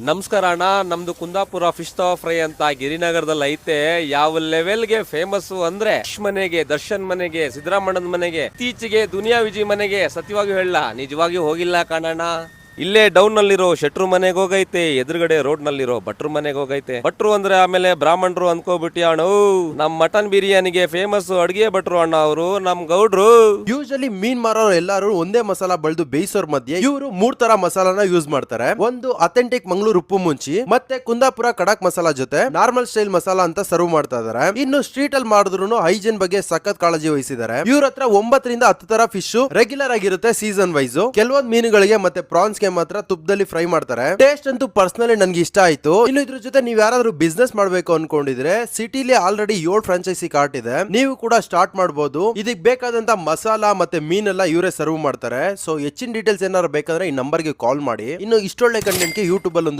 ನಮಸ್ಕಾರ ಅಣ್ಣ. ನಮ್ದು ಕುಂದಾಪುರ ಫಿಶ್ ಫ್ರೈ ಅಂತ ಗಿರಿನಗರದಲ್ಲಿ ಐತೆ. ಯಾವ ಲೆವೆಲ್ಗೆ ಫೇಮಸ್ ಅಂದ್ರೆ ಮನೆಗೆ, ದರ್ಶನ್ ಮನೆಗೆ, ಸಿದ್ದರಾಮಣ್ಣನ ಮನೆಗೆ, ಇತ್ತೀಚೆಗೆ ದುನಿಯಾ ವಿಜಯ್ ಮನೆಗೆ ಸತ್ಯವಾಗಿ ಹೇಳ ನಿಜವಾಗಿಯೂ ಹೋಗಿಲ್ಲ ಕಾಣಣ್ಣ. ಇಲ್ಲೇ ಡೌನ್ ನಲ್ಲಿರೋ ಶೆಟ್ರು ಮನೆಗೆ ಹೋಗೈತೆ, ಎದುರುಗಡೆ ರೋಡ್ ನಲ್ಲಿರೋ ಭಟ್ರು ಮನೆಗೆ ಹೋಗೈತೆ. ಭಟ್ರು ಅಂದ್ರೆ ಆಮೇಲೆ ಬ್ರಾಹ್ಮಣರು ಅನ್ಕೋಬಿಟ್ಟಿ ಅಣ್ಣ. ನಮ್ ಮಟನ್ ಬಿರಿಯಾನಿಗೆ ಫೇಮಸ್ ಅಡ್ಗೆ ಭಟ್ರು ಅಣ್ಣ ಅವರು, ನಮ್ ಗೌಡ್ರು. ಯೂಶಲಿ ಮೀನ್ ಮಾರೋರು ಎಲ್ಲಾರು ಒಂದೇ ಮಸಾಲಾ ಬಳದು ಬೇಯಿಸೋರ್ ಮಧ್ಯೆ ಇವರು 3 ತರ ಮಸಾಲಾನ ಯೂಸ್ ಮಾಡ್ತಾರೆ. ಒಂದು ಅಥೆಂಟಿಕ್ ಮಂಗಳೂರು ಉಪ್ಪು ಮುಂಚಿ, ಮತ್ತೆ ಕುಂದಾಪುರ ಕಡಕ್ ಮಸಾಲಾ ಜೊತೆ ನಾರ್ಮಲ್ ಸ್ಟೈಲ್ ಮಸಾಲಾ ಅಂತ ಸರ್ವ್ ಮಾಡ್ತಾ ಇದಾರೆ. ಇನ್ನು ಸ್ಟ್ರೀಟ್ ಅಲ್ಲಿ ಮಾಡಿದ್ರು ಹೈಜೀನ್ ಬಗ್ಗೆ ಸಖತ್ ಕಾಳಜಿ ವಹಿಸಿದ್ದಾರೆ. ಇವ್ರ ಹತ್ರ 9 ರಿಂದ 10 ತರ ಫಿಶ್ ರೆಗ್ಯುಲರ್ ಆಗಿರುತ್ತೆ ಸೀಸನ್ ವೈಸ್. ಕೆಲವೊಂದು ಮೀನುಗಳಿಗೆ ಮತ್ತೆ ಪ್ರಾನ್ಸ್ ಮಾತ್ರ ತುಪ್ಪದಲ್ಲಿ ಫ್ರೈ ಮಾಡ್ತಾರೆ. ಟೇಸ್ಟ್ ಅಂತೂ ಪರ್ಸನಲಿ ನನ್ಗೆ ಇಷ್ಟ ಆಯ್ತು. ಇನ್ನು ಇದ್ರ ಜೊತೆ ನೀವ್ ಯಾರಾದ್ರೂ ಬಿಸ್ನೆಸ್ ಮಾಡ್ಬೇಕು ಅನ್ಕೊಂಡಿದ್ರೆ ಸಿಟಿಲಿ ಆಲ್ರೆಡಿ 7 ಫ್ರಾಂಚೈಸಿ ಕಾರ್ಟ್ ಇದೆ, ನೀವು ಕೂಡ ಸ್ಟಾರ್ಟ್ ಮಾಡಬಹುದು. ಇದಕ್ಕೆ ಬೇಕಾದಂತ ಮಸಾಲಾ ಮತ್ತೆ ಮೀನೆಲ್ಲ ಇವರೇ ಸರ್ವ್ ಮಾಡ್ತಾರೆ. ಸೊ ಹೆಚ್ಚಿನ ಡೀಟೇಲ್ಸ್ ಏನಾದ್ರು ಬೇಕಂದ್ರೆ ಈ ನಂಬರ್ಗೆ ಕಾಲ್ ಮಾಡಿ. ಇನ್ನು ಇಷ್ಟೊಳ್ಳೆ ಕಂಟೆಂಟ್ಗೆ ಯೂಟ್ಯೂಬ್ ಅಲ್ಲಿ ಒಂದು